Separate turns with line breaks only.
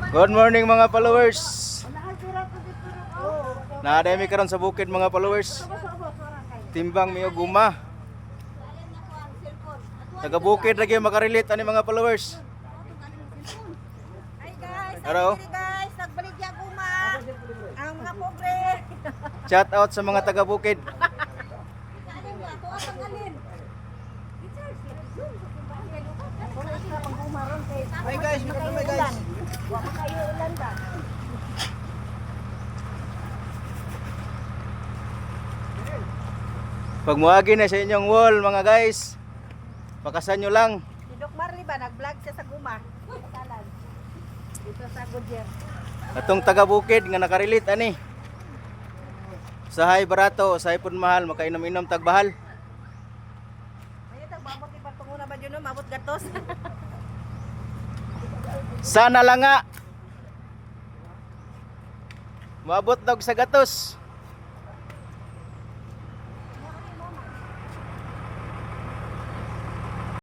Good morning mga followers. Naadami karon sa bukid mga followers. Timbang miyo guma. Taga bukid lagi makarelate ani mga followers.
Hi guys,
Hello.
guys, nagbalik ya guma. Ang mga pobre.
Shout out sa mga taga bukid.
Hi guys, magkano guys? Wa makayo ulan ba?
Pag muagi na sa inyong wall mga guys, pakasan nyo lang.
Si Doc Marley ba nag-vlog siya sa guma? Talan. Dito sa Goodyear.
Atong taga bukid nga nakarelate ani. Sahay barato, sahay pun mahal, makainom-inom tagbahal.
Ay tag babot ni patunguna ba jud no mabot gatos.
Sana lang nga. Maabot daw sa gatos.